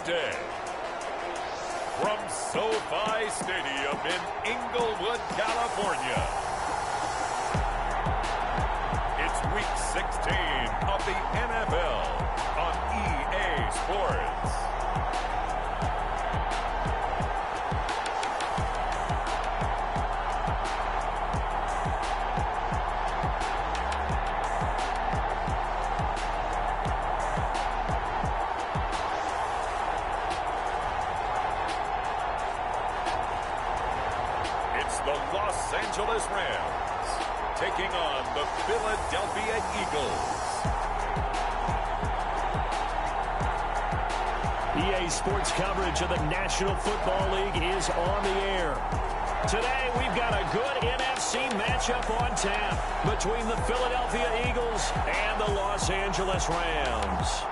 the day. From SoFi Stadium in Inglewood, California, it's Week 16 of the NFL on EA Sports. The Los Angeles Rams taking on the Philadelphia Eagles. EA Sports coverage of the National Football League is on the air. Today we've got a good NFC matchup on tap between the Philadelphia Eagles and the Los Angeles Rams.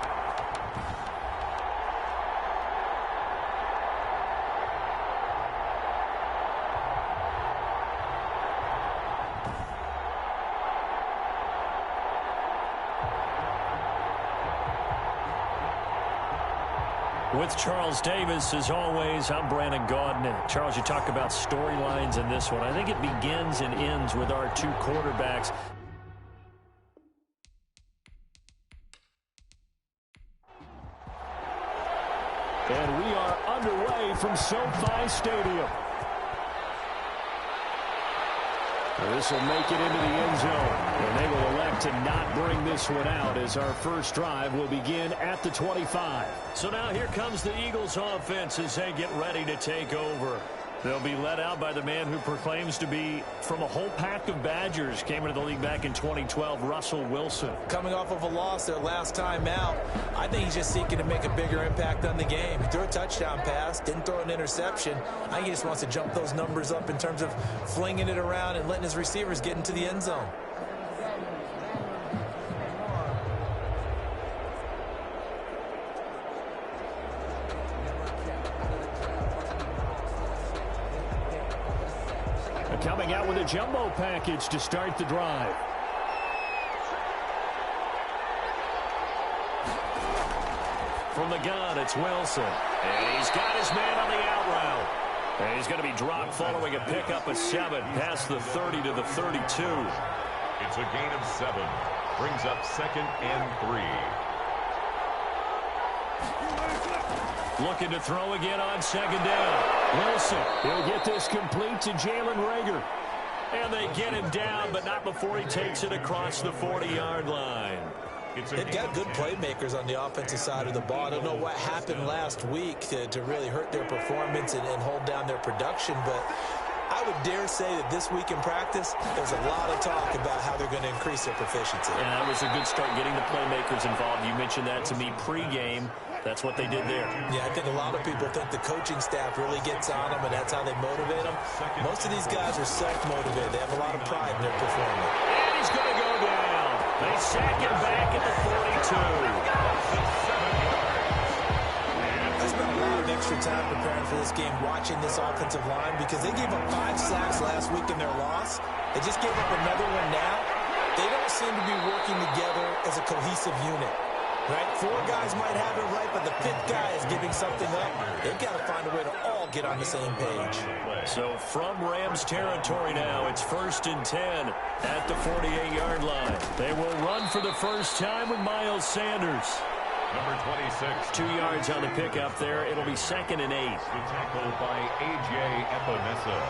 With Charles Davis, as always, I'm Brandon Gaudin. Charles, you talk about storylines in this one. I think it begins and ends with our two quarterbacks. And we are underway from SoFi Stadium. This will make it into the end zone, and they will elect to not bring this one out as our first drive will begin at the 25. So now here comes the Eagles offense as they get ready to take over. They'll be led out by the man who proclaims to be from a whole pack of Badgers. Came into the league back in 2012, Russell Wilson. Coming off of a loss their last time out, I think he's just seeking to make a bigger impact on the game. He threw a touchdown pass, didn't throw an interception. I think he just wants to jump those numbers up in terms of flinging it around and letting his receivers get into the end zone. Coming out with a jumbo package to start the drive. From the gun, it's Wilson. And he's got his man on the out route. And he's going to be dropped following a pickup of 7 past the 30 to the 32. It's a gain of 7. Brings up 2nd and 3. Looking to throw again on 2nd down. Wilson, he'll get this complete to Jalen Reagor. And they get him down, but not before he takes it across the 40-yard line. They've got good playmakers on the offensive side of the ball. I don't know what happened last week to really hurt their performance and hold down their production, but I would dare say that this week in practice, there's a lot of talk about how they're going to increase their proficiency. And that was a good start getting the playmakers involved. You mentioned that to me pregame. That's what they did there. Yeah, I think a lot of people think the coaching staff really gets on them, and that's how they motivate them. Most of these guys are self-motivated. They have a lot of pride in their performance. And he's going to go down. They sack him back at the 42. I spent a lot of extra time preparing for this game, watching this offensive line, because they gave up 5 sacks last week in their loss. They just gave up another one now. They don't seem to be working together as a cohesive unit. Right? 4 guys might have it right, but the 5th guy is giving something up. They've got to find a way to all get on the same page. So from Rams territory now, it's 1st and 10 at the 48-yard line. They will run for the first time with Miles Sanders. Number 26. 2 yards on the pickup there. It'll be 2nd and 8. Tackled by A.J. Epinesa.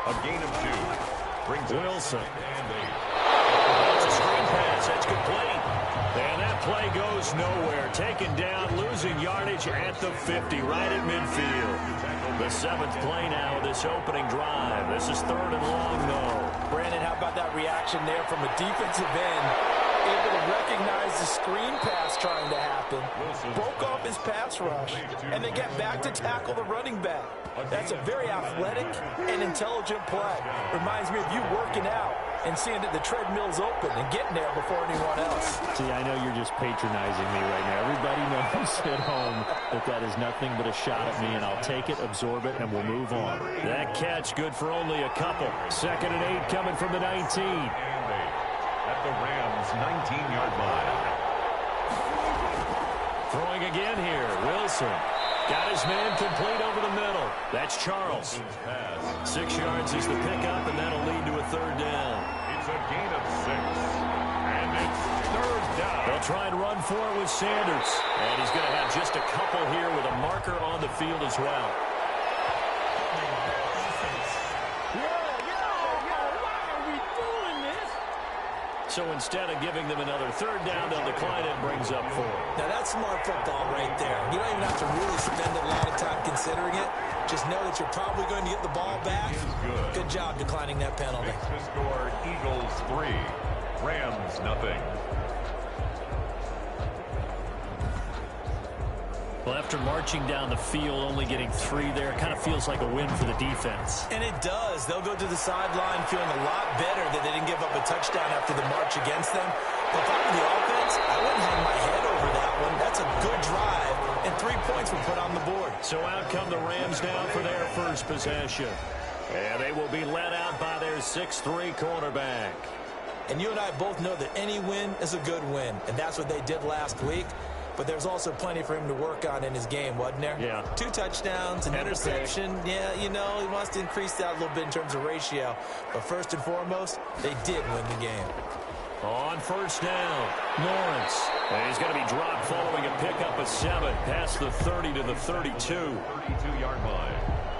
A gain of 2. Brings Wilson. And 8. That's a screen pass. That's complete. And that play goes nowhere. Taken down, losing yardage at the 50, right at midfield. The 7th play now of this opening drive. This is 3rd and long, though. Brandon, how about that reaction there from a defensive end? Able to recognize the screen pass trying to happen. Broke off his pass rush, and then get back to tackle the running back. That's a very athletic and intelligent play. Reminds me of you working out and seeing that the treadmill's open and getting there before anyone else. See, I know you're just patronizing me right now. Everybody knows at home that that is nothing but a shot at me, and I'll take it, absorb it, and we'll move on. That catch good for only a couple. 2nd and 8 coming from the 19. At the Rams' 19-yard line. Throwing again here. Wilson. Got his man complete over the middle. That's Charles. 6 yards is the pickup, and that'll lead to a third down. It's a gain of 6. And it's third down. They'll try and run for it with Sanders. And he's going to have just a couple here with a marker on the field as well. So instead of giving them another third down, they'll decline it and brings up 4. Now, that's smart football right there. You don't even have to really spend a lot of time considering it. Just know that you're probably going to get the ball back. Good job declining that penalty. Makes the score Eagles 3, Rams 0. Well, after marching down the field, only getting 3 there, it kind of feels like a win for the defense. And it does. They'll go to the sideline feeling a lot better that they didn't give up a touchdown after the march against them. But if I were the offense, I wouldn't hang my head over that one. That's a good drive, and 3 points were put on the board. So out come the Rams now for their first possession. And they will be led out by their 6'3" quarterback. And you and I both know that any win is a good win, and that's what they did last week. But there's also plenty for him to work on in his game, wasn't there? Yeah. 2 touchdowns, an interception. Yeah, you know, he wants to increase that a little bit in terms of ratio. But first and foremost, they did win the game. On first down, Lawrence. And he's going to be dropped following a pickup of 7 past the 30 to the 32. 32-yard line.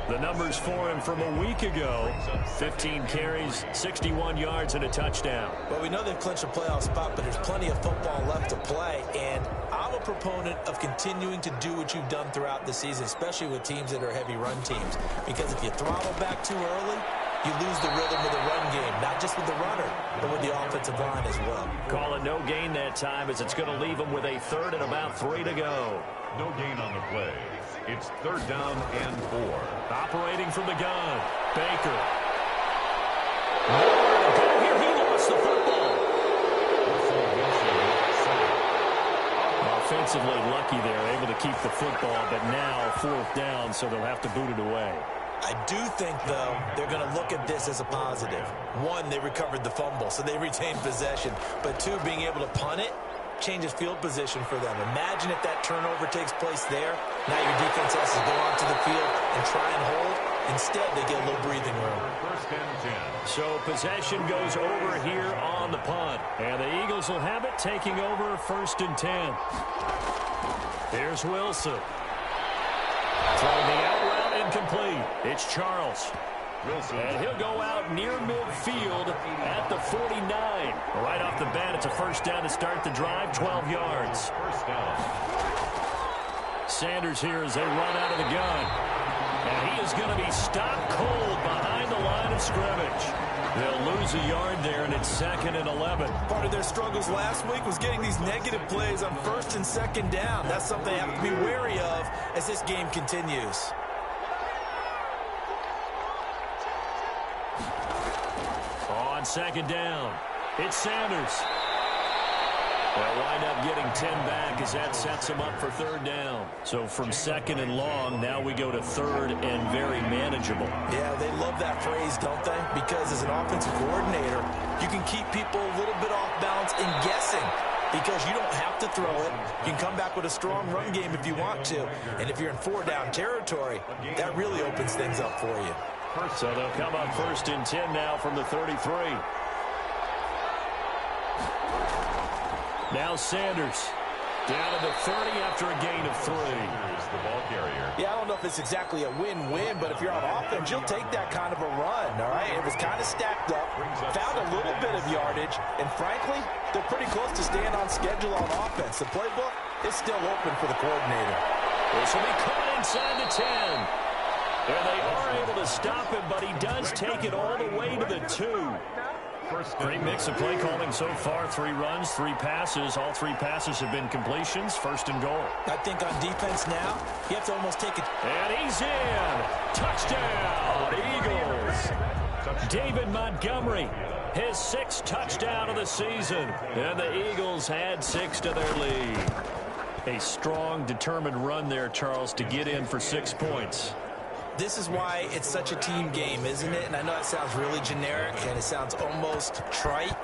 The numbers for him from a week ago, 15 carries, 61 yards, and a touchdown. Well, we know they've clinched a playoff spot, but there's plenty of football left to play. And I'm a proponent of continuing to do what you've done throughout the season, especially with teams that are heavy run teams. Because if you throttle back too early, you lose the rhythm of the run game, not just with the runner, but with the offensive line as well. Call it no gain that time, as it's going to leave them with a third and about 3 to go. No gain on the play. It's third down and 4. Operating from the gun, Baker. Nowhere to go here. He lost the football. Offensively lucky there, able to keep the football, but now 4th down, so they'll have to boot it away. I do think, though, they're going to look at this as a positive. 1, they recovered the fumble, so they retained possession. But 2, being able to punt it changes field position for them. Imagine if that turnover takes place there. Now your defense has to go onto the field and try and hold. Instead, they get a little breathing room. First and 10. So possession goes over here on the punt. And the Eagles will have it, taking over 1st and 10. Here's Wilson. Throwing the out route incomplete. It's Charles. Wilson. And he'll go out near midfield at the 49. Right off the bat, it's a first down to start the drive, 12 yards. First down. Sanders here as they run out of the gun. And he is going to be stopped cold behind the line of scrimmage. They'll lose a yard there, and it's 2nd and 11. Part of their struggles last week was getting these negative plays on 1st and 2nd down. That's something they have to be wary of as this game continues. On 2nd down, it's Sanders. They'll wind up getting 10 back as that sets them up for 3rd down. So from 2nd and long, now we go to 3rd and very manageable. Yeah, they love that phrase, don't they? Because as an offensive coordinator, you can keep people a little bit off balance and guessing. Because you don't have to throw it. You can come back with a strong run game if you want to. And if you're in 4-down territory, that really opens things up for you. So they'll come up 1st and 10 now from the 33. Now Sanders down to the 30 after a gain of 3. Here's the ball carrier. Yeah, I don't know if it's exactly a win-win, but if you're on offense, you'll take that kind of a run, all right? It was kind of stacked up, found a little bit of yardage, and frankly, they're pretty close to staying on schedule on offense. The playbook is still open for the coordinator. This will be caught inside the 10. And they are able to stop him, but he does take it all the way to the 2. Great mix of play calling so far. 3 runs, 3 passes. All 3 passes have been completions. 1st and goal. I think on defense now, you have to almost take it. And he's in. Touchdown, Eagles. David Montgomery, his 6th touchdown of the season. And the Eagles add 6 to their lead. A strong, determined run there, Charles, to get in for 6 points. This is why it's such a team game, isn't it? And I know it sounds really generic and it sounds almost trite,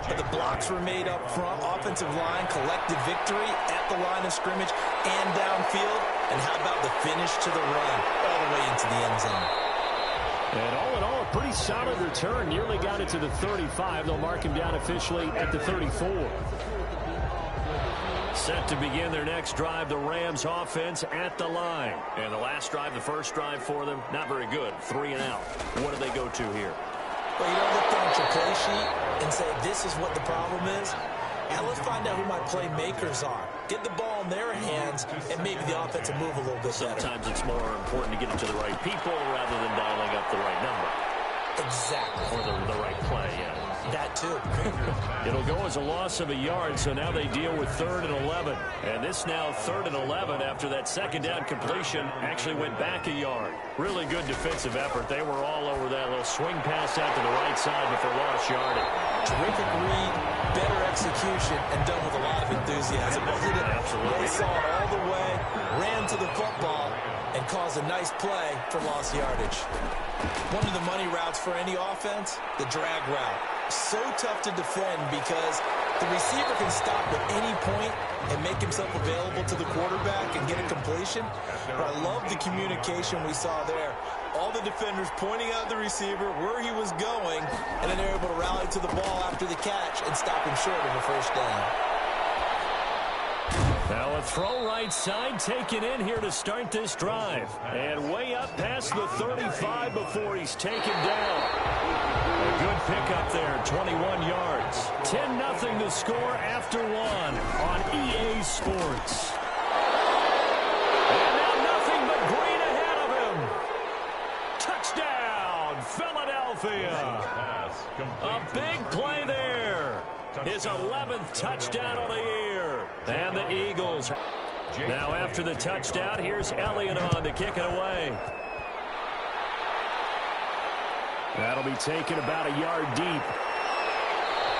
but the blocks were made up front. Offensive line, collective victory at the line of scrimmage. and downfield. And how about the finish to the run all the way into the end zone? And all in all, a pretty solid return. Nearly got it to the 35. They'll mark him down officially at the 34. Set to begin their next drive, the Rams offense at the line. And the last drive, the first drive for them, not very good. 3 and out. What do they go to here? Well, you don't look down at your play sheet and say, this is what the problem is. Now let's find out who my playmakers are. Get the ball in their hands and maybe the offense will move a little bit better. Sometimes it's more important to get it to the right people rather than dialing up the right number. Exactly. Or the right play, yeah. That too. It'll go as a loss of a yard, so now they deal with 3rd and 11. And this now 3rd and 11 after that second down completion actually went back a yard. Really good defensive effort. They were all over that little swing pass out to the right side before lost yardage. Terrific read, better execution, and done with a lot of enthusiasm. Absolutely. They saw it all the way, ran to the football, and caused a nice play for lost yardage. One of the money routes for any offense, the drag route. So tough to defend because the receiver can stop at any point and make himself available to the quarterback and get a completion. But I love the communication we saw there. All the defenders pointing out the receiver where he was going, and then they're able to rally to the ball after the catch and stop him short of a first down. Now a throw right side taken in here to start this drive. And way up past the 35 before he's taken down. A good pickup there, 21 yards. 10-0 to score after 1 on EA Sports. And now nothing but green ahead of him. Touchdown, Philadelphia. A big play there. His 11th touchdown of the year. And the Eagles. Now after the touchdown, here's Elliott on to kick it away. That'll be taken about a yard deep.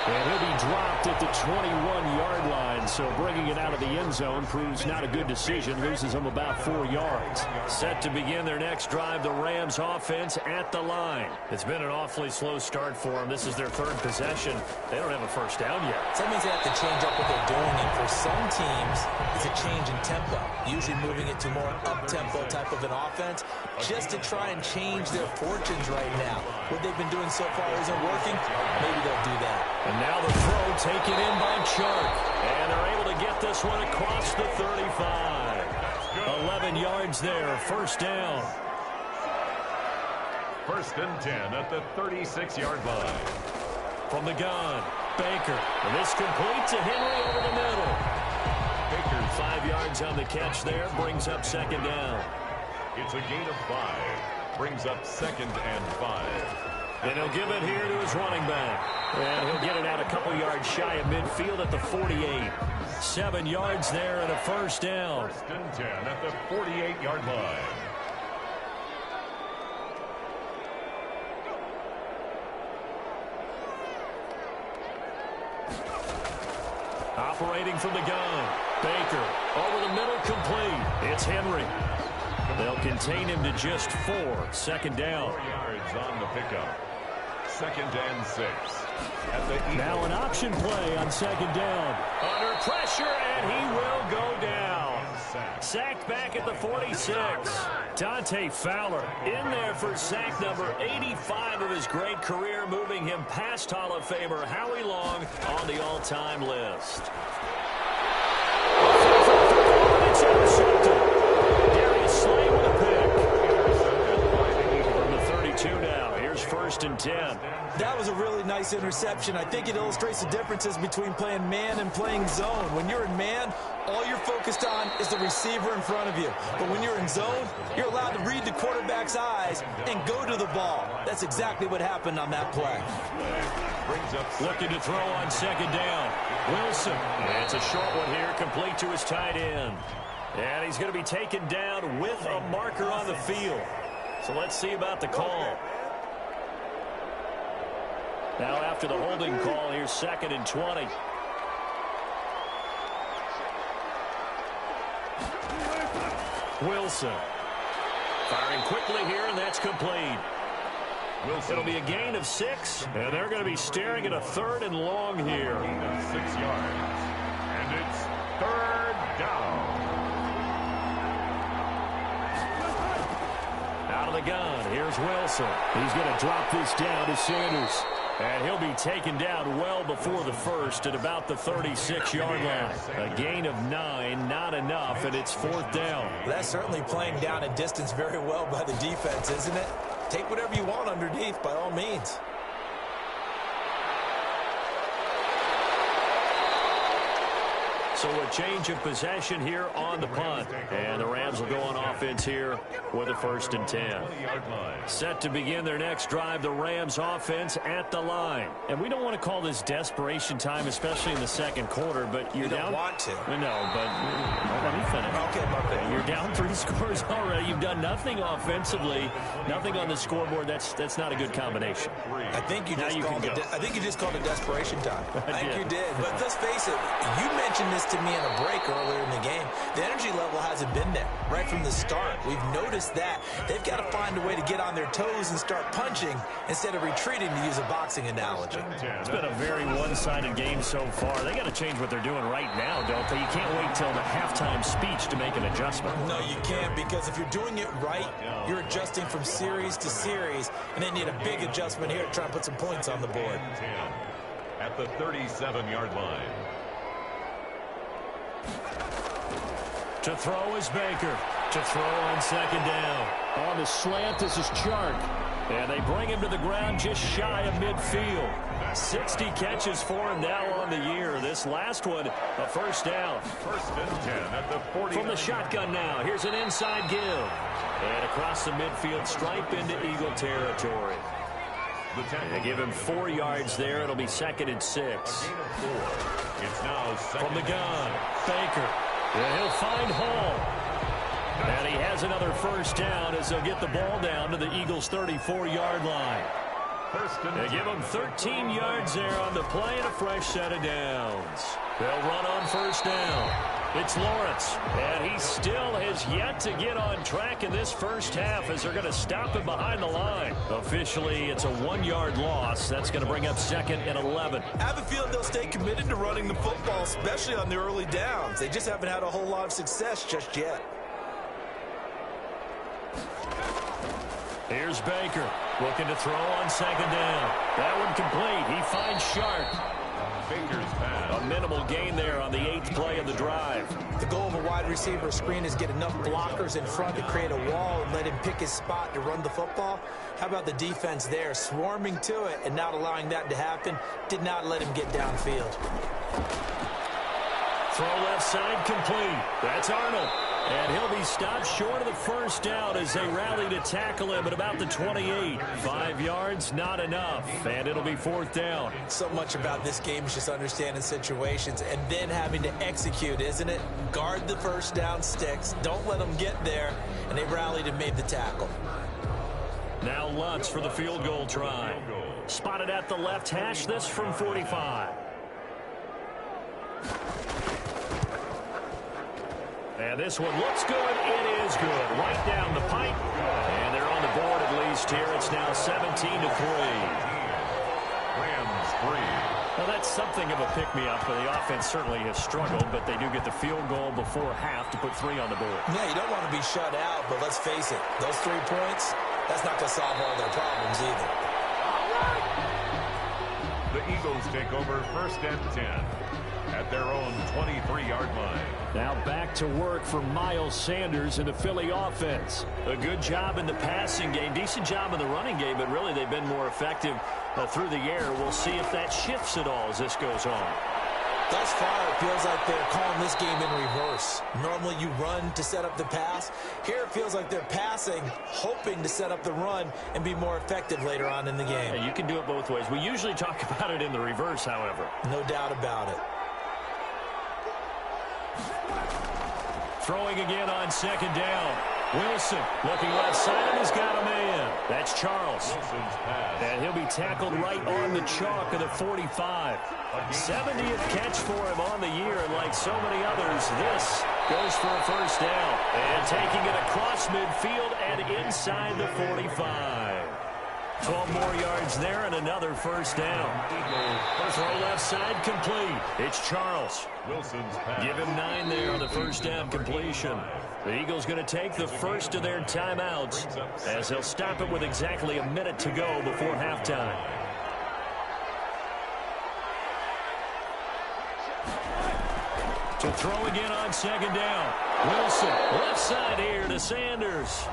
And he'll be dropped at the 21-yard line, so bringing it out of the end zone proves not a good decision. Loses them about 4 yards. Set to begin their next drive, the Rams offense at the line. It's been an awfully slow start for them. This is their 3rd possession. They don't have a first down yet. So that means they have to change up what they're doing, and for some teams, it's a change in tempo, usually moving it to more up-tempo type of an offense, just to try and change their fortunes right now. What they've been doing so far isn't working. Maybe they'll do that. And now the throw taken in by Chark. And they're able to get this one across the 35. 11 yards there, first down. 1st and 10 at the 36-yard line. From the gun, Baker. And this complete to Henry over the middle. Baker 5 yards on the catch there, brings up 2nd down. It's a gain of 5. Brings up 2nd and 5. And he'll give it here to his running back. And he'll get it out a couple yards shy of midfield at the 48. 7 yards there and a first down. 1st and 10 at the 48-yard line. Operating from the gun. Baker over the middle, complete. It's Henry. They'll contain him to just 4. 2nd down. 4 yards on the pickup. 2nd and 6. At the now an option play on 2nd down. Under pressure, and he will go down. Sacked back at the 46. Dante Fowler in there for sack number 85 of his great career, moving him past Hall of Famer Howie Long on the all-time list. It's intercepted. Darius Slay with a pick. From the 32 now. Here's 1st and 10. That was a really nice interception. I think it illustrates the differences between playing man and playing zone. When you're in man, all you're focused on is the receiver in front of you. But when you're in zone, you're allowed to read the quarterback's eyes and go to the ball. That's exactly what happened on that play. Looking to throw on 2nd down. Wilson. And it's a short one here, complete to his tight end. And he's going to be taken down with a marker on the field. So let's see about the call. Now after the holding call, here's 2nd and 20. Wilson. Firing quickly here, and that's complete. Wilson. It'll be a gain of 6, and they're going to be staring at a 3rd and long here. Gain of 6 yards. And it's 3rd down. the gun, here's Wilson. He's going to drop this down to Sanders. And he'll be taken down well before the first at about the 36-yard line. A gain of 9, not enough, and it's 4th down. That's certainly playing down a distance very well by the defense, isn't it? Take whatever you want underneath, by all means. So a change of possession here on the punt. And the Rams will go on offense here with a 1st and 10. Set to begin their next drive, the Rams offense at the line. And we don't want to call this desperation time, especially in the second quarter, but you're down. You don't want to. No, but let me finish. Okay, Buffett. You're down 3 scores already. You've done nothing offensively, nothing on the scoreboard. That's not a good combination. I think you just called it desperation time. I think you did. But let's face it, you mentioned this to me in a break earlier in the game. The energy level hasn't been there right from the start. We've noticed that. They've got to find a way to get on their toes and start punching instead of retreating, to use a boxing analogy. It's been a very one-sided game so far. They got to change what they're doing right now, don't they? You can't wait till the halftime speech to make an adjustment. No, you can't, because if you're doing it right, you're adjusting from series to series, and they need a big adjustment here to try and put some points on the board. At the 37-yard line. To throw is Baker. To throw on 2nd down. On the slant, this is Chark. And they bring him to the ground just shy of midfield. 60 catches for him now on the year. This last one, a 1st down. 1st and 10 at the 40. From the shotgun now, here's an inside give. And across the midfield stripe into Eagle territory. They give him 4 yards there. It'll be 2nd and 6. It's now from the gun, Baker. And he'll find Hall. And he has another 1st down as they'll get the ball down to the Eagles' 34-yard line. They give him 13 yards there on the play and a fresh set of downs. They'll run on 1st down. It's Lawrence, and he still has yet to get on track in this first half as they're going to stop him behind the line. Officially, it's a 1-yard loss. That's going to bring up 2nd and 11. I have a feeling they'll stay committed to running the football, especially on the early downs. They just haven't had a whole lot of success just yet. Here's Baker, looking to throw on 2nd down. That one complete. He finds Sharp. Baker's pass. A minimal gain there on the 8th play of the drive. The goal of a wide receiver screen is get enough blockers in front to create a wall and let him pick his spot to run the football. How about the defense there, swarming to it and not allowing that to happen? Did not let him get downfield. Throw left side complete. That's Arnold. And he'll be stopped short of the 1st down as they rally to tackle him at about the 28. 5 yards, not enough. And it'll be 4th down. So much about this game is just understanding situations and then having to execute, isn't it? Guard the 1st down sticks. Don't let them get there. And they rallied and made the tackle. Now Lutz for the field goal try. Spotted at the left hash, this from 45. And this one looks good. It is good. Right down the pipe. And they're on the board at least here. It's now 17-3. Rams 3. Well, that's something of a pick-me-up. The offense certainly has struggled, but they do get the field goal before half to put 3 on the board. Yeah, you don't want to be shut out, but let's face it. Those 3 points, that's not going to solve all their problems either. The Eagles take over 1st and 10 at their own 23-yard line. Now back to work for Miles Sanders and the Philly offense. A good job in the passing game, decent job in the running game, but really they've been more effective through the air. We'll see if that shifts at all as this goes on. Thus far, it feels like they're calling this game in reverse. Normally you run to set up the pass. Here it feels like they're passing, hoping to set up the run and be more effective later on in the game. And you can do it both ways. We usually talk about it in the reverse, however. No doubt about it. Throwing again on 2nd down. Wilson looking left side and has got a man. That's Charles. And he'll be tackled right on the chalk of the 45. 70th catch for him on the year, and like so many others, this goes for a 1st down. And taking it across midfield and inside the 45. 12 more yards there and another first down. Throw left side complete. It's Charles. Wilson's pass. Give him 9 there on the first down completion. The Eagles going to take the first of their timeouts as they'll stop it with exactly a minute to go before halftime. To throw again on second down. Wilson, left side here to Sanders.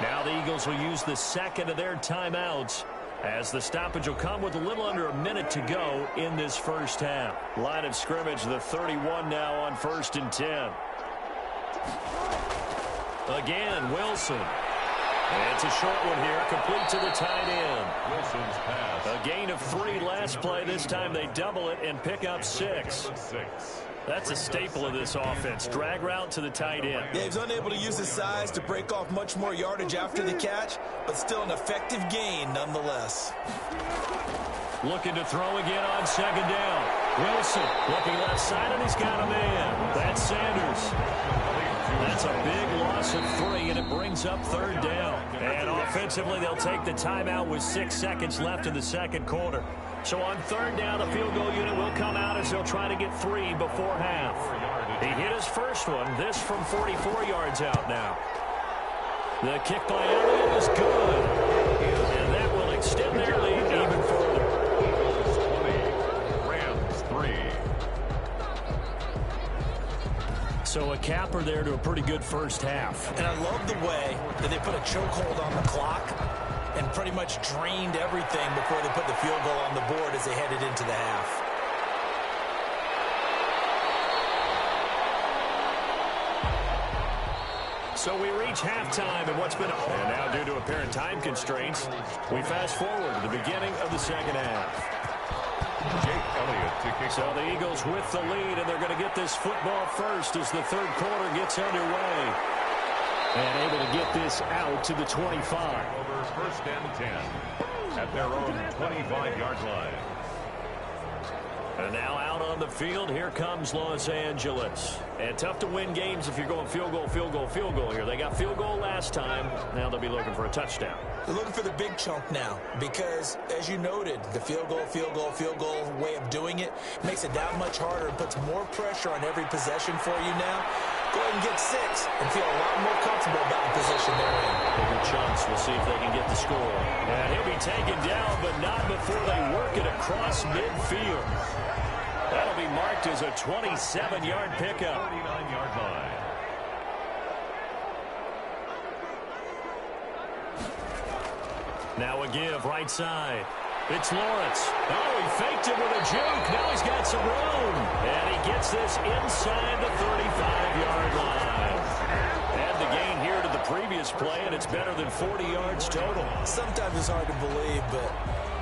Now the Eagles will use the second of their timeouts as the stoppage will come with a little under a minute to go in this first half. Line of scrimmage, the 31 now on 1st and 10. Again, Wilson. And it's a short one here, complete to the tight end. Wilson's pass. A gain of 3 last play. This time they double it and pick up 6. That's a staple of this offense. Drag route to the tight end. Yeah, he's unable to use his size to break off much more yardage after the catch, but still an effective gain nonetheless. Looking to throw again on second down. Wilson looking left side, and he's got a man. That's Sanders. That's a big loss of 3, and it brings up 3rd down. And offensively, they'll take the timeout with 6 seconds left in the second quarter. So on 3rd down, the field goal unit will come out as they'll try to get 3 before half. He hit his first one, this from 44 yards out now. The kick by Elliott is good. And that will extend their lead even further. Rams 3. So a capper there to a pretty good first half. And I love the way that they put a chokehold on the clock and pretty much drained everything before they put the field goal on the board as they headed into the half. So we reach halftime in what's been and now due to apparent time constraints, we fast forward to the beginning of the second half. Jake Elliott to kick. So the Eagles with the lead, and they're going to get this football first as the third quarter gets underway. And able to get this out to the 25. Over 1st and 10 at their own 25-yard line. And now out on the field, here comes Los Angeles. And tough to win games if you're going field goal, field goal, field goal here. They got field goal last time. Now they'll be looking for a touchdown. They're looking for the big chunk now because, as you noted, the field goal way of doing it makes it that much harder and puts more pressure on every possession for you now. Go ahead and get 6 and feel a lot more comfortable about the position they're in. Bigger chunks. We'll see if they can get the score. And he'll be taken down, but not before they work it across midfield. That'll be marked as a 27-yard pickup. 39-yard line. Now a give right side. It's Lawrence. Oh, he faked it with a juke. Now he's got some room. And he gets this inside the 35-yard line. Add the gain here to the previous play, and it's better than 40 yards total. Sometimes it's hard to believe, but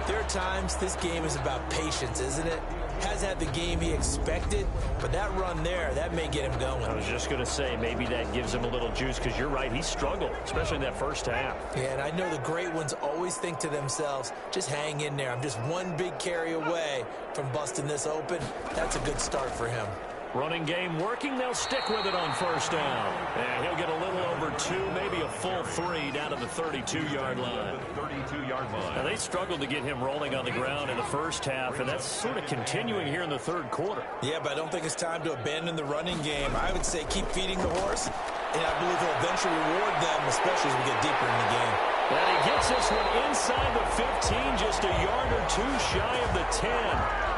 there are times this game is about patience, isn't it? Hasn't had the game he expected, but that run there, that may get him going. I was just going to say, maybe that gives him a little juice, because you're right, he struggled, especially in that first half. Yeah, and I know the great ones always think to themselves, just hang in there. I'm just one big carry away from busting this open. That's a good start for him. Running game working. They'll stick with it on 1st down. And he'll get a little over 2, maybe a full 3 down to the 32-yard line. 32-yard line. Now, they struggled to get him rolling on the ground in the first half, and that's sort of continuing here in the third quarter. Yeah, but I don't think it's time to abandon the running game. I would say keep feeding the horse, and I believe he'll eventually reward them, especially as we get deeper in the game. And he gets this one inside the 15, just a yard or 2 shy of the 10.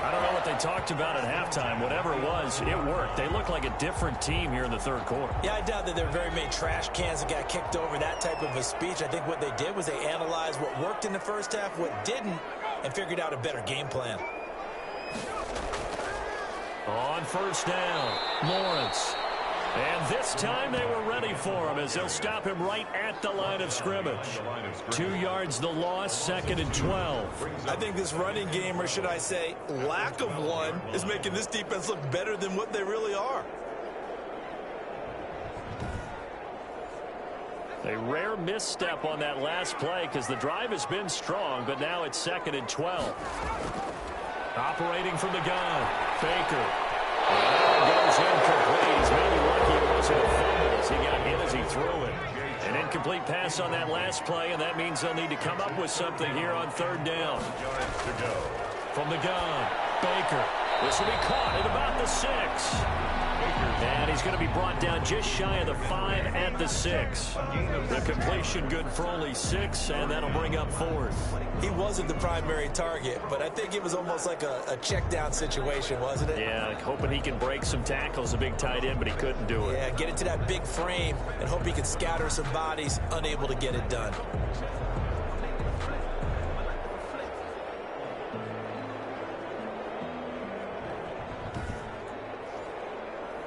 I don't know what they talked about at halftime. Whatever it was, it worked. They look like a different team here in the third quarter. Yeah, I doubt that there are very many trash cans that got kicked over, that type of a speech. I think what they did was they analyzed what worked in the first half, what didn't, and figured out a better game plan. On 1st down, Lawrence. And this time they were ready for him as they'll stop him right at the line of scrimmage. 2 yards the loss, 2nd and 12. I think this running game, or should I say lack of one, is making this defense look better than what they really are. A rare misstep on that last play because the drive has been strong, but now it's 2nd and 12. Operating from the gun, Baker. Goes incomplete. He's maybe lucky it wasn't a fumble as he got hit as he threw it. And Incomplete pass on that last play, and that means they'll need to come up with something here on third down. Yards to go. From the gun, Baker. This will be caught at about the 6. And he's going to be brought down just shy of the 5 at the 6. The completion good for only 6, and that'll bring up 4th. He wasn't the primary target, but I think it was almost like a check down situation, wasn't it? Yeah, hoping he can break some tackles, a big tight end, but he couldn't do it. Yeah, get it to that big frame and hope he can scatter some bodies, unable to get it done.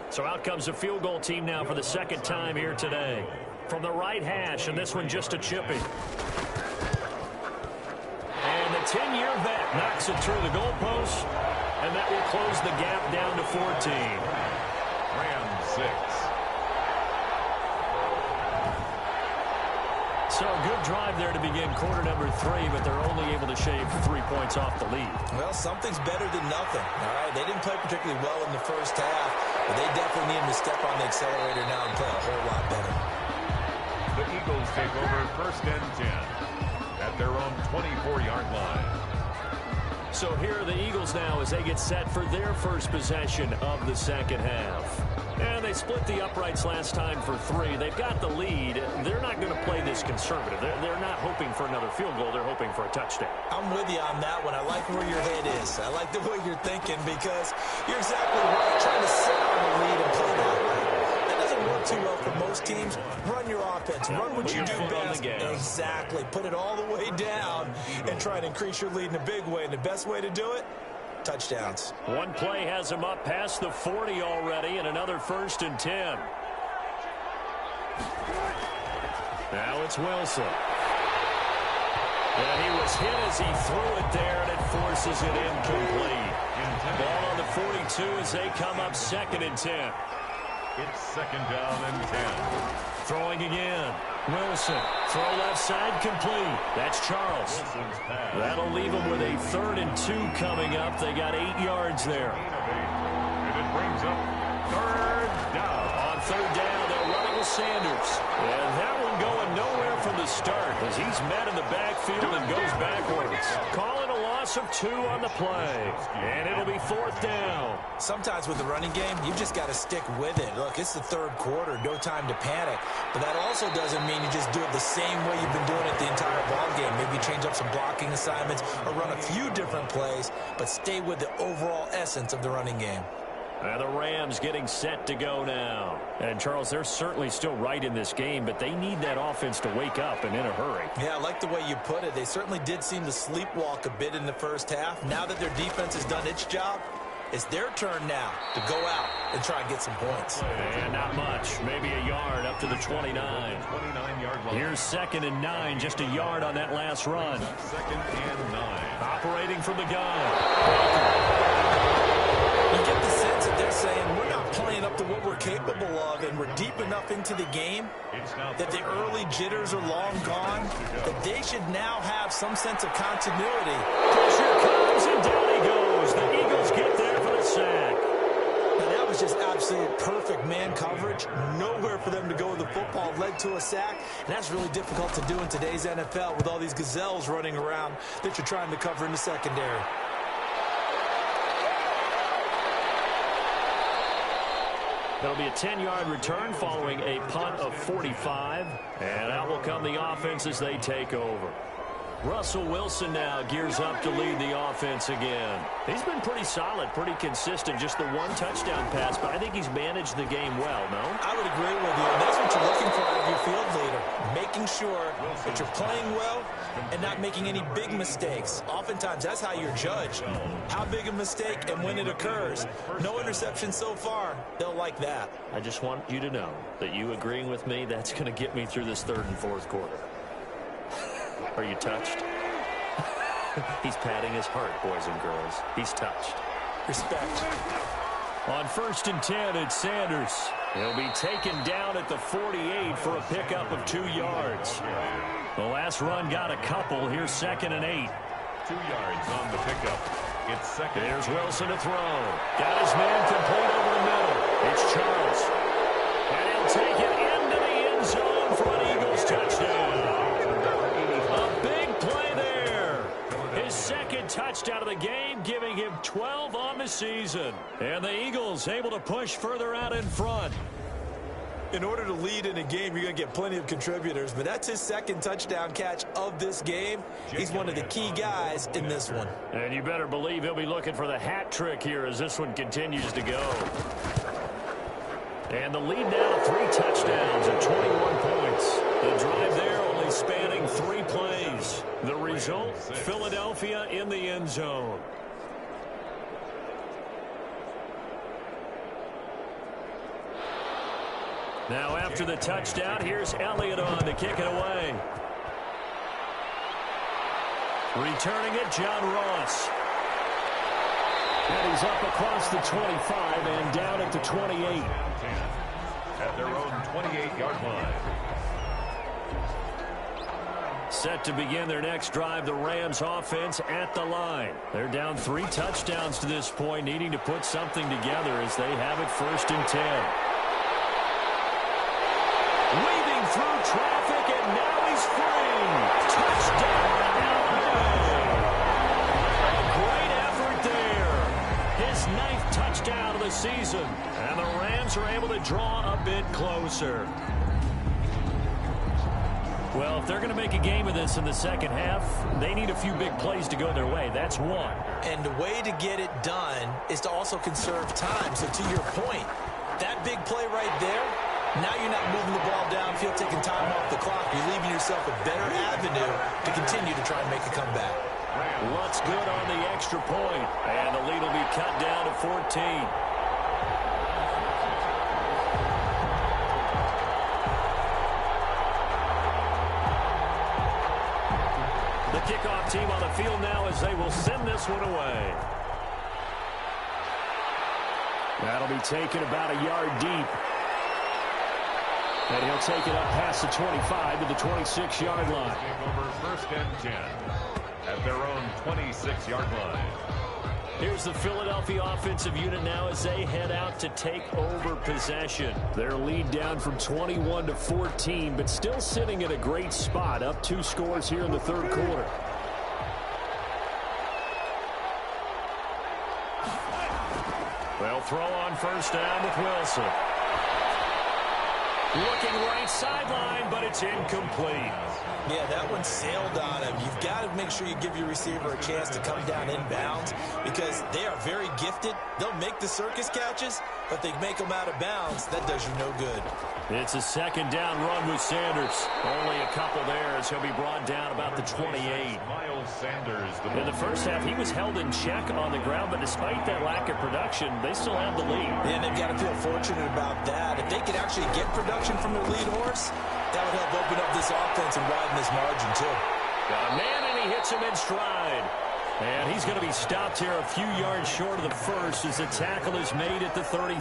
So out comes the field goal team now for the second time here today. From the right hash, and this one just a chipping. And the 10-year vet knocks it through the goalpost, and that will close the gap down to 14. Rams 6. So a good drive there to begin quarter number 3, but they're only able to shave 3 points off the lead. Well, something's better than nothing. All right, they didn't play particularly well in the first half, but they definitely need him to step on the accelerator now and play a whole lot better. The Eagles take over 1st and 10 at their own 24-yard line. So here are the Eagles now as they get set for their first possession of the second half. And they split the uprights last time for 3. They've got the lead. They're not going to play this conservative. They're not hoping for another field goal. They're hoping for a touchdown. I'm with you on that one. I like where your head is. I like the way you're thinking because you're exactly right. Trying to sit on the lead and play that way. That doesn't work too well for most teams. Run your offense. Run what you do best. Exactly. Put it all the way down and try to increase your lead in a big way. And the best way to do it? Touchdowns. One play has him up past the 40 already, and another 1st and 10. Now it's Wilson. And he was hit as he threw it there, and it forces it incomplete. Ball on the 42 as they come up 2nd and 10. It's 2nd down and 10. Throwing again. Wilson. Throw left side complete. That's Charles. That'll leave them with a 3rd and 2 coming up. They got 8 yards there. And it brings up 3rd down. On 3rd down, they're running with Sanders. And that one going nowhere from the start as he's met in the backfield and goes backwards. Calling a loss of 2 on the play. And it'll be 4th down. Sometimes with the running game, you've just got to stick with it. Look, it's the 3rd quarter. No time to panic. But that also doesn't mean you just do it the same way you've been doing it the entire ball game. Maybe change up some blocking assignments or run a few different plays, but stay with the overall essence of the running game. And the Rams getting set to go now. And, Charles, they're certainly still right in this game, but they need that offense to wake up and in a hurry. Yeah, I like the way you put it. They certainly did seem to sleepwalk a bit in the first half. Now that their defense has done its job, it's their turn now to go out and try and get some points. And not much. Maybe a yard up to the 29. 29-yard line. Here's 2nd and 9, just a yard on that last run. 2nd and 9. Operating from the gun. You get the sense that they're saying we're not playing up to what we're capable of, and we're deep enough into the game that the early jitters are long gone, that they should now have some sense of continuity. Pressure comes, and down he goes. The Eagles get there for the sack. And that was just absolute perfect man coverage. Nowhere for them to go with the football. Led to a sack. And that's really difficult to do in today's NFL with all these gazelles running around that you're trying to cover in the secondary. That'll be a 10-yard return following a punt of 45. And out will come the offense as they take over. Russell Wilson now gears up to lead the offense again. He's been pretty solid, pretty consistent, just the 1 touchdown pass, but I think he's managed the game well, no? I would agree with you, and that's what you're looking for out of your field leader, making sure that you're playing well and not making any big mistakes. Oftentimes, that's how you're judged. How big a mistake and when it occurs. No interception so far. They'll like that. I just want you to know that you agreeing with me, that's going to get me through this 3rd and 4th quarter. Are you touched? He's patting his heart, boys and girls. He's touched. Respect. On 1st and 10, it's Sanders. He'll be taken down at the 48 for a pickup of 2 yards. The last run got a couple. Here's 2nd and 8. 2 yards on the pickup. It's 2nd. There's Wilson to throw. Got his man complete over the middle. It's Charles. And he'll take it into the end zone for an Eagles touchdown. him 12 on the season. And the Eagles able to push further out in front. In order to lead in a game, you're going to get plenty of contributors, but that's his second touchdown catch of this game. He's one of the key guys in this one. And you better believe he'll be looking for the hat trick here as this one continues to go. And the lead now to 3 touchdowns at 21 points. The drive there only spanning 3 plays. The result, Philadelphia in the end zone. Now after the touchdown, here's Elliott on to kick it away. Returning it, John Ross. And he's up across the 25 and down at the 28. At their own 28-yard line. Set to begin their next drive, the Rams offense at the line. They're down 3 touchdowns to this point, needing to put something together as they have it 1st and 10. Weaving through traffic, and now he's free. Touchdown, Alabama. A great effort there. His 9th touchdown of the season. And the Rams are able to draw a bit closer. Well, if they're going to make a game of this in the second half, they need a few big plays to go their way. That's one. And the way to get it done is to also conserve time. So to your point, that big play right there, now you're not moving the ball downfield, taking time off the clock. You're leaving yourself a better avenue to continue to try and make a comeback. What's good on the extra point? And the lead will be cut down to 14. The kickoff team on the field now as they will send this one away. That'll be taken about a yard deep. And he'll take it up past the 25 to the 26-yard line. Over 1st and 10 at their own 26-yard line. Here's the Philadelphia offensive unit now as they head out to take over possession. Their lead down from 21 to 14, but still sitting at a great spot, up 2 scores here in the 3rd quarter. They'll throw on 1st down with Wilson. Looking right sideline, but it's incomplete. Yeah, that one sailed on him. You've got to make sure you give your receiver a chance to come down inbounds because they are very gifted. They'll make the circus catches, but they make them out of bounds. That does you no good. It's a 2nd down run with Sanders. Only a couple there as he'll be brought down about the 28. Miles Sanders. In the first half, he was held in check on the ground, but despite that lack of production, they still have the lead. And they've got to feel fortunate about that. If they could actually get production from their lead horse, that would help open up this offense and widen this margin, too. Got a man, and he hits him in stride. And he's going to be stopped here a few yards short of the first as the tackle is made at the 33.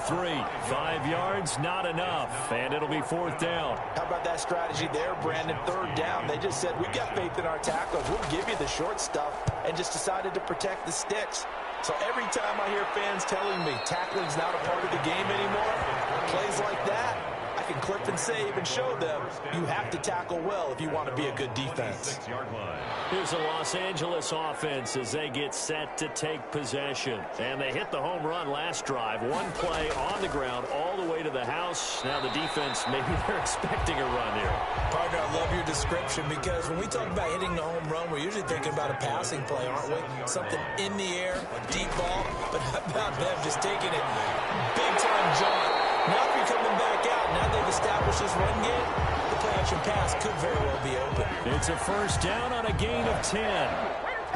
5 yards, not enough, and it'll be 4th down. How about that strategy there, Brandon? 3rd down. They just said, we've got faith in our tackles. We'll give you the short stuff, and just decided to protect the sticks. So every time I hear fans telling me tackling's not a part of the game anymore, plays like that, I can clip and save and show them you have to tackle well if you want to be a good defense. Here's the Los Angeles offense as they get set to take possession. And they hit the home run last drive. 1 play on the ground all the way to the house. Now the defense, maybe they're expecting a run here. Partner, I love your description because when we talk about hitting the home run, we're usually thinking about a passing play, aren't we? Something in the air, a deep ball. But how about them just taking it big-time jump? Now they're coming back out. Now they've established this run game. The play-action pass could very well be open. It's a 1st down on a gain of 10.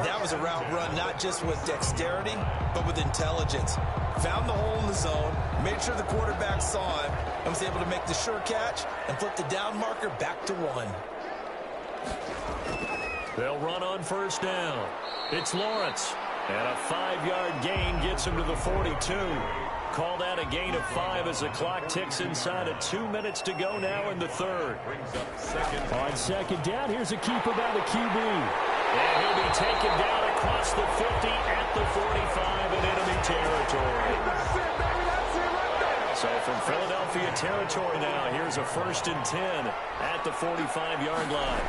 That was a route run not just with dexterity, but with intelligence. Found the hole in the zone, made sure the quarterback saw him, and was able to make the sure catch and flip the down marker back to 1. They'll run on 1st down. It's Lawrence. And a 5-yard gain gets him to the 42. Call that a gain of 5 as the clock ticks inside of 2 minutes to go now in the 3rd. On 2nd down, here's a keeper by the QB. And he'll be taken down across the 50 at the 45 in enemy territory. So from Philadelphia territory now, here's a 1st and 10 at the 45-yard line.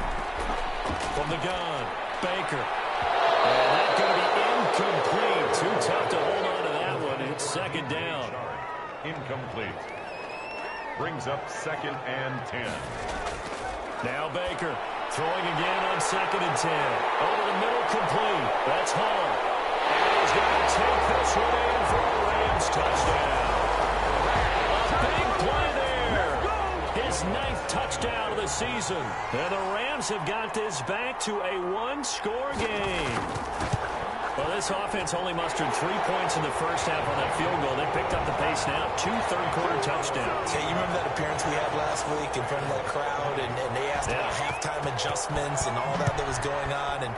From the gun, Baker. And that's going to be incomplete. Too tough to hold on to that one. It's second down. Incomplete. Brings up 2nd and 10. Now Baker throwing again on 2nd and 10. Over the middle, complete. That's Hall. And he's going to take this one in for a Rams touchdown. A big play there. His 9th touchdown of the season. And the Rams have got this back to a one-score game. Well, this offense only mustered 3 points in the first half on that field goal. They picked up the pace now. 2 third-quarter touchdowns. Yeah, you remember that appearance we had last week in front of that crowd, and they asked about halftime adjustments and all that was going on. And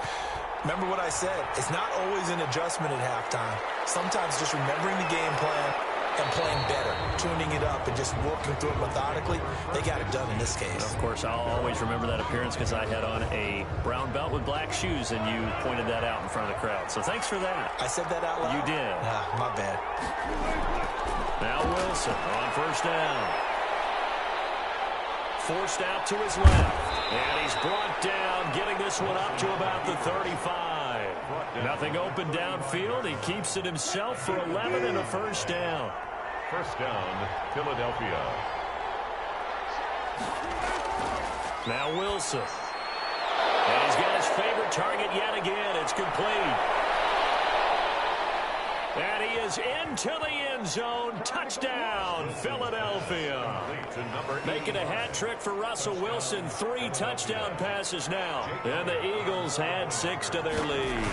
remember what I said. It's not always an adjustment at halftime. Sometimes just remembering the game plan and playing better, tuning it up and just working through it methodically. They got it done in this case. Of course, I'll always remember that appearance because I had on a brown belt with black shoes, and you pointed that out in front of the crowd. So thanks for that. I said that out loud? You did. My bad. Now Wilson on first down. Forced out to his left. And he's brought down, getting this one up to about the 35. Nothing open downfield. He keeps it himself for 11 and a first down. First down, Philadelphia. Now Wilson. And he's got his favorite target yet again. It's complete. And he is into the end zone. Touchdown, Philadelphia. Making a hat trick for Russell Wilson. 3 touchdown passes now. And the Eagles add 6 to their lead.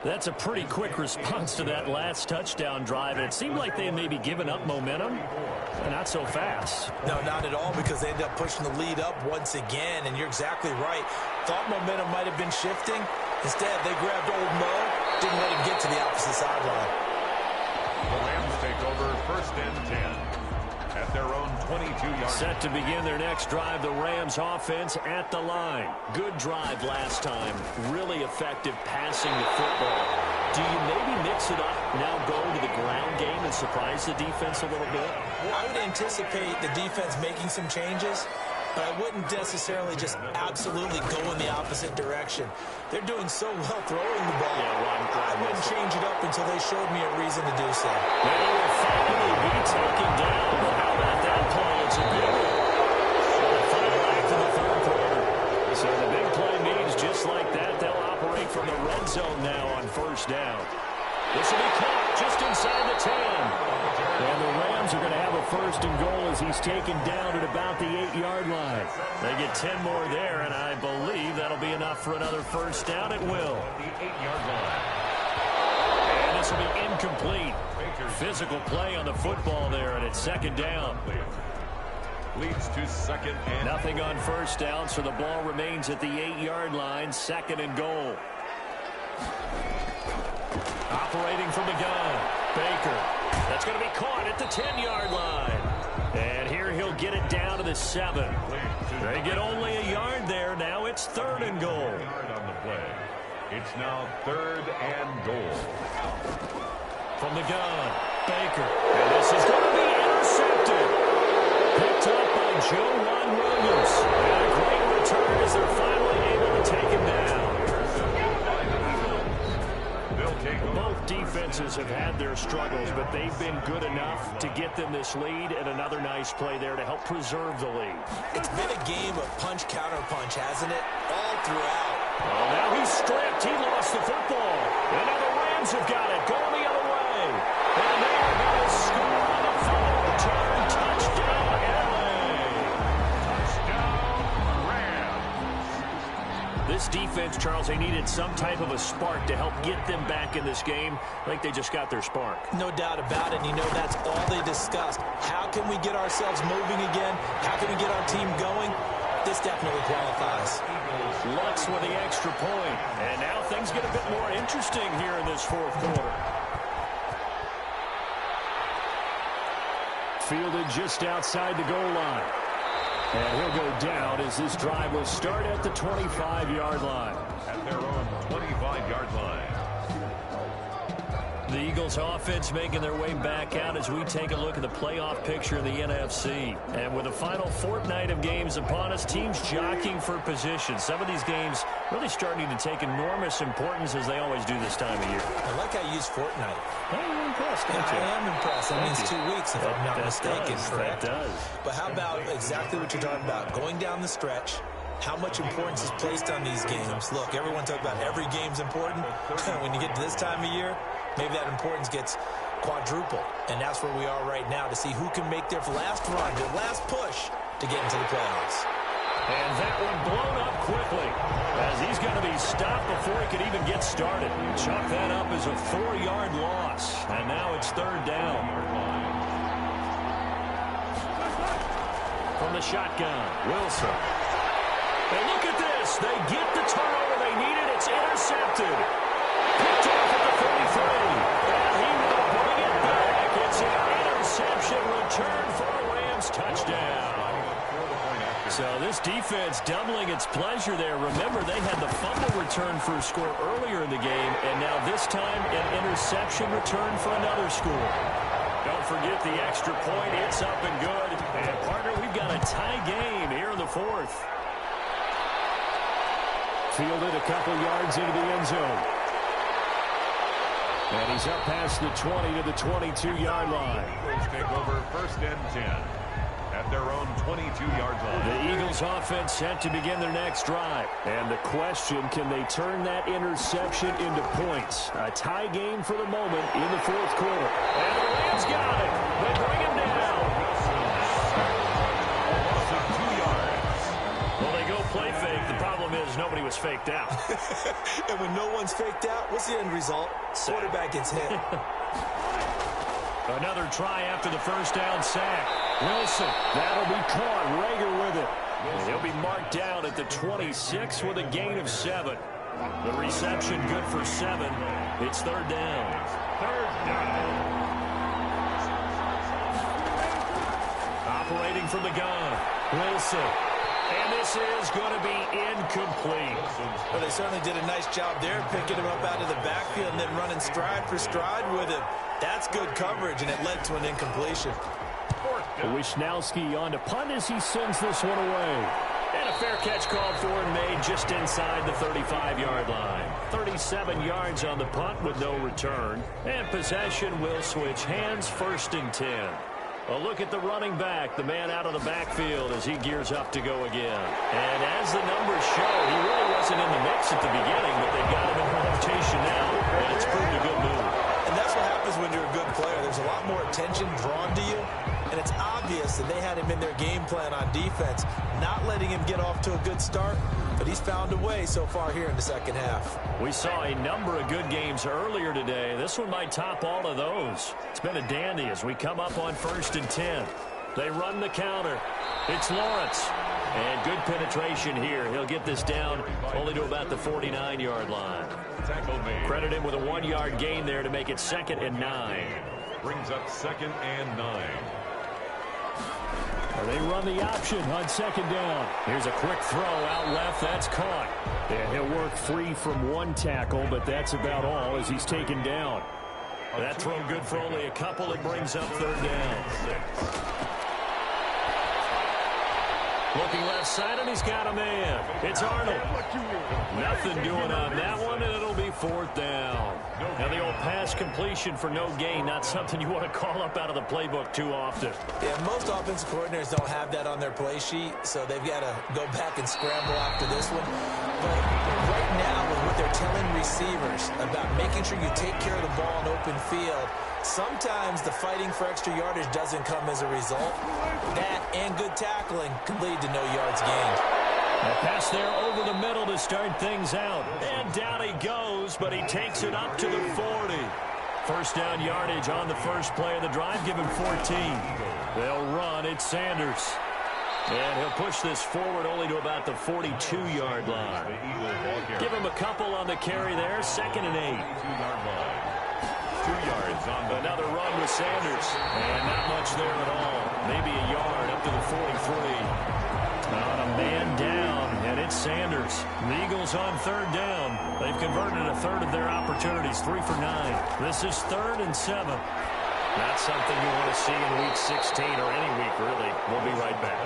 That's a pretty quick response to that last touchdown drive. It seemed like they may be giving up momentum. Not so fast. No, not at all, because they ended up pushing the lead up once again. And you're exactly right. Thought momentum might have been shifting. Instead, they grabbed old Mo, didn't let him get to the opposite sideline. The Rams take over 1st and 10 at their own 22-yard. Set to begin their next drive, the Rams offense at the line. Good drive last time. Really effective passing the football. Do you maybe mix it up, now go to the ground game and surprise the defense a little bit? I would anticipate the defense making some changes, but I wouldn't necessarily just absolutely go in the opposite direction. They're doing so well throwing the ball. I wouldn't change it up until they showed me a reason to do so. They will finally be taken down. How about that play? It's a good one. Final act in the third quarter. So the big play means just like that, they'll operate from the red zone now on first down. This will be caught just inside the 10. And the Rams are going to have a 1st and goal as he's taken down at about the 8-yard line. They get 10 more there, and I believe that'll be enough for another first down. It will. The 8-yard line. And this will be incomplete. Physical play on the football there, and it's 2nd down. Leads to 2nd and... Nothing on first down, so the ball remains at the 8-yard line. 2nd and goal. Operating from the gun, Baker. That's going to be caught at the 10-yard line. And here he'll get it down to the 7. They get only a yard there. Now it's 3rd and goal. On the play. It's now 3rd and goal. From the gun, Baker. And this is going to be intercepted. Picked up by Juwan Williams. And a great return as they're finally able to take him down. Both defenses have had their struggles, but they've been good enough to get them this lead, and another nice play there to help preserve the lead. It's been a game of punch-counter-punch, hasn't it? All throughout. Well, now he's stripped. He lost the football. And now the Rams have got it. Going the other way. And they are going to score on the final return. Touchdown, LA. Touchdown, Rams. This defense, Charles, they needed some type of a spark to help get them back in this game. I think they just got their spark. No doubt about it. And you know that's all they discussed. How can we get ourselves moving again? How can we get our team going? This definitely qualifies. Lutz with the extra point. And now things get a bit more interesting here in this 4th quarter. Fielded just outside the goal line. And he'll go down as this drive will start at the 25-yard line. At their own 25-yard line. The Eagles offense making their way back out as we take a look at the playoff picture in the NFC. And with the final fortnight of games upon us, teams jockeying for position. Some of these games really starting to take enormous importance as they always do this time of year. I like how you use fortnight. You're impressed, aren't you? I am impressed. That means 2 weeks, if I'm not mistaken. Correct. That does. But how about exactly what you're talking about? Going down the stretch, how much importance is placed on these games. Look, everyone talks about every game's important. When you get to this time of year, maybe that importance gets quadrupled. And that's where we are right now to see who can make their last run, their last push to get into the playoffs. And that one blown up quickly as he's going to be stopped before he could even get started. Chalk that up as a 4-yard loss. And now it's third down. From the shotgun, Wilson. And look at this. They get the turnover they needed. It's intercepted. Picked off at the 33. And he will bring it back. It's an interception return for a Rams touchdown. So this defense doubling its pleasure there. Remember, they had the fumble return for a score earlier in the game, and now this time an interception return for another score. Don't forget the extra point. It's up and good. And, partner, we've got a tie game here in the fourth. Fielded a couple yards into the end zone. And he's up past the 20 to the 22-yard line. Eagles take over first and 10 at their own 22-yard line. The Eagles offense set to begin their next drive. And the question, can they turn that interception into points? A tie game for the moment in the fourth quarter. And the Rams got it. They bring him down. A loss of 2 yards. Well, they go play fake. The problem is nobody was faked out. And when no one's faked out, what's the end result? Quarterback gets hit. Another try after the first down sack. Wilson, that'll be caught. Rager with it. And he'll be marked down at the 26 with a gain of 7. The reception good for 7. It's third down. Third down. Operating from the gun. Wilson. And this is going to be incomplete. Well, they certainly did a nice job there, picking him up out of the backfield and then running stride for stride with him. That's good coverage, and it led to an incompletion. Wisnowski on to punt as he sends this one away. And a fair catch called for and made just inside the 35-yard line. 37 yards on the punt with no return. And possession will switch hands, first and 10. A look at the running back, the man out of the backfield as he gears up to go again. And as the numbers show, he really wasn't in the mix at the beginning, but they've got him in rotation now, and it's proved a good move. And that's what happens when you're a good player. There's a lot more attention drawn to you, and it's obvious that they had him in their game plan on defense, not letting him get off to a good start, but he's found a way so far here in the second half. We saw a number of good games earlier today. This one might top all of those. It's been a dandy as we come up on first and 10. They run the counter. It's Lawrence. And good penetration here. He'll get this down only to about the 49-yard line. Credit him with a 1-yard gain there to make it 2nd and 9. Brings up 2nd and 9. They run the option on 2nd down. Here's a quick throw out left. That's caught. And he'll work free from one tackle, but that's about all as he's taken down. That throw good for only a couple. It brings up third down. Looking left side, and he's got a man. It's Arnold. Nothing doing on that one, and it'll be fourth down. Now the old pass completion for no gain, not something you want to call up out of the playbook too often. Yeah, most offensive coordinators don't have that on their play sheet, so they've got to go back and scramble after this one. But right now, with what they're telling receivers about making sure you take care of the ball in open field, sometimes the fighting for extra yardage doesn't come as a result. That and good tackling can lead to no yards gained. A pass there over the middle to start things out. And down he goes, but he takes it up to the 40. First down yardage on the first play of the drive, give him 14. They'll run. It's Sanders. And he'll push this forward only to about the 42-yard line. Give him a couple on the carry there. 2nd and 8. 2-yard line. 2 yards on the another run with Sanders. And not much there at all. Maybe a yard up to the 43. On a man down, and it's Sanders. Raiders. The Eagles on third down. They've converted a third of their opportunities, 3 for 9. This is 3rd and 7. Not something you want to see in Week 16 or any week, really. We'll be right back.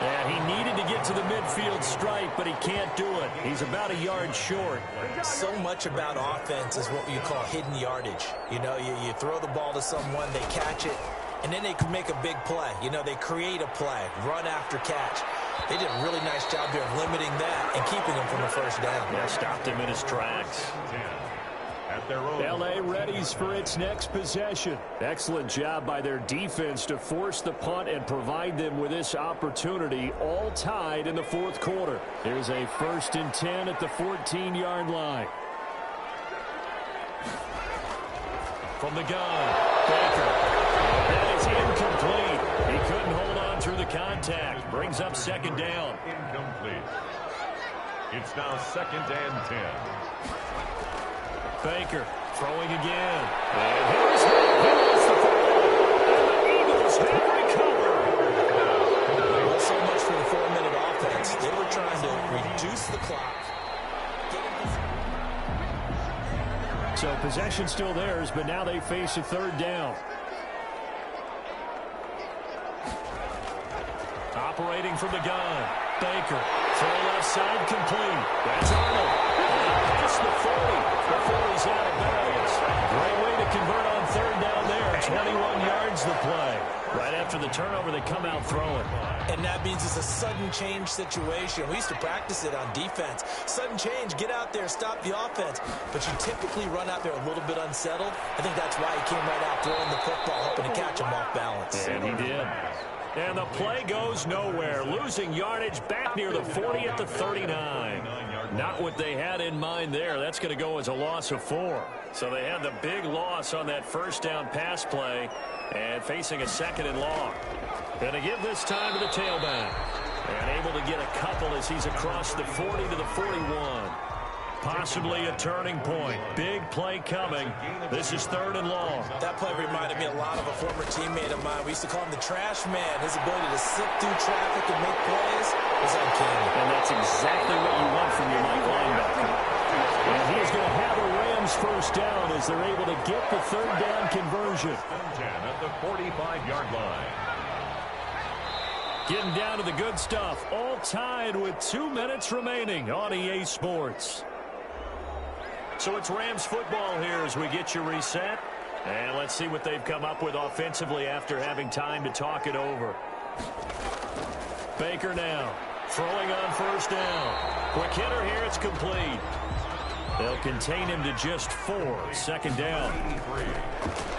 Yeah, he needed to get to the midfield stripe, but he can't do it. He's about a yard short. So much about offense is what you call hidden yardage. You know, you throw the ball to someone, they catch it, and then they can make a big play. You know, they create a play, run after catch. They did a really nice job here of limiting that and keeping him from a first down. Yeah, stopped him in his tracks. L.A. readies for its next possession. Excellent job by their defense to force the punt and provide them with this opportunity, all tied in the 4th quarter. Here's a 1st and 10 at the 14-yard line. From the gun, Baker. That is incomplete. He couldn't hold on through the contact. Brings up 2nd down. Incomplete. It's now 2nd and 10. Baker throwing again. And here's the football. And the Eagles have recovered. Well, so much for the 4-minute offense. They were trying to reduce the clock. So possession still theirs, but now they face a 3rd down. Operating from the gun. Baker. Throw left side complete. That's Arnold. Past the 40. The 40's out of bounds. Great way to convert on 3rd down there. 21 yards the play. Right after the turnover, they come out throwing. And that means it's a sudden change situation. We used to practice it on defense. Sudden change, get out there, stop the offense. But you typically run out there a little bit unsettled. I think that's why he came right out throwing the football, hoping to catch him off balance. And he did. And the play goes nowhere. Losing yardage back near the 40 at the 39. Not what they had in mind there. That's going to go as a loss of 4. So they had the big loss on that 1st down pass play and facing a 2nd and long. Going to give this time to the tailback. And able to get a couple as he's across the 40 to the 41. Possibly a turning point. Big play coming. This is 3rd and long. That play reminded me a lot of a former teammate of mine. We used to call him the trash man. His ability to sift through traffic and make plays was uncanny. And that's exactly what you want from your Mike linebacker. And he's going to have a Rams 1st down as they're able to get the 3rd down conversion. 10 at the 45-yard line. Getting down to the good stuff. All tied with 2 minutes remaining on EA Sports. So it's Rams football here as we get you reset. And let's see what they've come up with offensively after having time to talk it over. Baker now throwing on 1st down. Quick hitter here. It's complete. They'll contain him to just 4. 2nd down.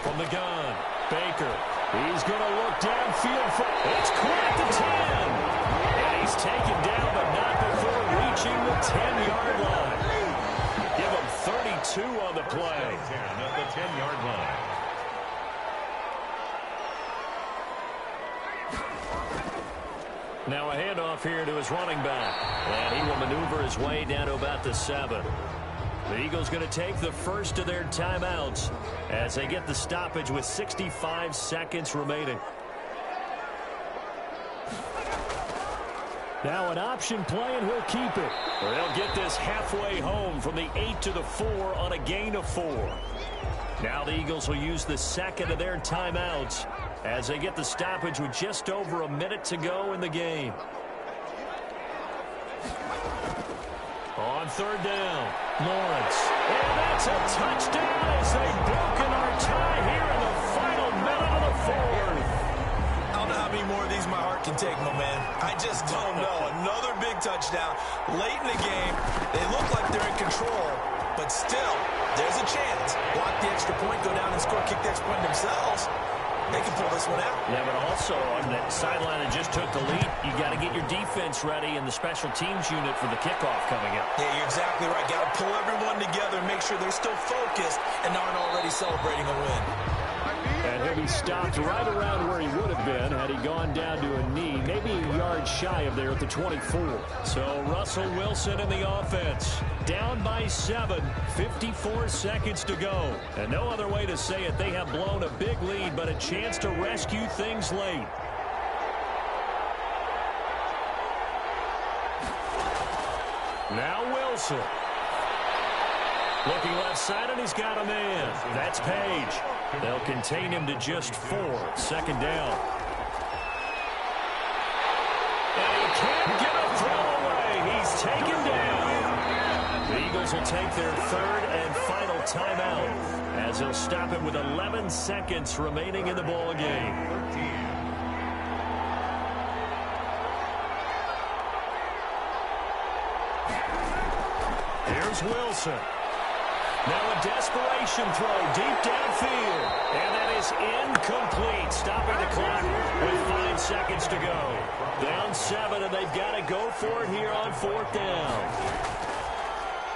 From the gun, Baker. He's going to look downfield. It's caught at the 10. And he's taken down, but not before reaching the 10-yard line. Give him 32 on the play. 10 at the 10-yard line. Now a handoff here to his running back. And he will maneuver his way down to about the 7. The Eagles going to take the first of their timeouts as they get the stoppage with 65 seconds remaining. Now an option play, and he'll keep it. They'll get this halfway home from the 8 to the 4 on a gain of 4. Now the Eagles will use the 2nd of their timeouts as they get the stoppage with just over a minute to go in the game. On 3rd down, Lawrence. And that's a touchdown as they've broken our tie here in the final minute of the 4th. I don't know how many more of these my heart can take, my man. I just don't know. Another big touchdown late in the game. They look like they're in control, but still, there's a chance. Block the extra point, go down and score, kick the extra point themselves. They can pull this one out. Yeah, but also on that sideline that just took the lead, you got to get your defense ready and the special teams unit for the kickoff coming up. Yeah, you're exactly right. Got to pull everyone together and make sure they're still focused and aren't already celebrating a win. And he'll be stopped right around where he would have been had he gone down to a knee, maybe a yard shy of there at the 24. So Russell Wilson in the offense. Down by 7, 54 seconds to go. And no other way to say it, they have blown a big lead, but a chance to rescue things late. Now Wilson. Looking left side, and he's got a man. That's Page. They'll contain him to just 4. Second down. And he can't get a throw away. He's taken down. The Eagles will take their third and final timeout as they'll stop it with 11 seconds remaining in the ball game. Here's Wilson. Now a desperation throw deep downfield. And that is incomplete. Stopping the clock with 5 seconds to go. Down 7, and they've got to go for it here on 4th down.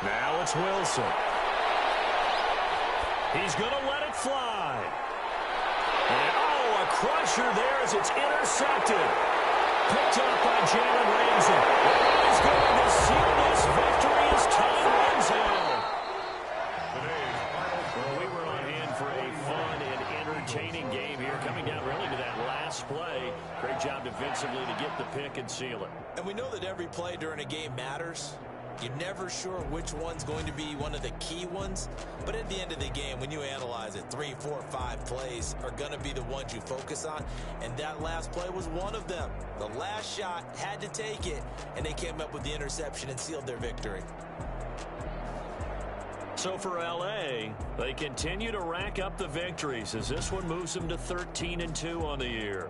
Now it's Wilson. He's going to let it fly. And, a crusher there as it's intercepted. Picked up by Jalen Ramsey. He's going to seal this victory as time runs out. Well, we were on hand for a fun and entertaining game here, coming down really to that last play. Great job defensively to get the pick and seal it. And we know that every play during a game matters. You're never sure which one's going to be one of the key ones. But at the end of the game, when you analyze it, 3, 4, 5 plays are going to be the ones you focus on. And that last play was one of them. The last shot had to take it, and they came up with the interception and sealed their victory. So for L.A., they continue to rack up the victories as this one moves them to 13-2 on the year.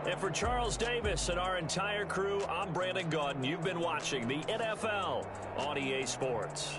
And for Charles Davis and our entire crew, I'm Brandon Gaudin. You've been watching the NFL on EA Sports.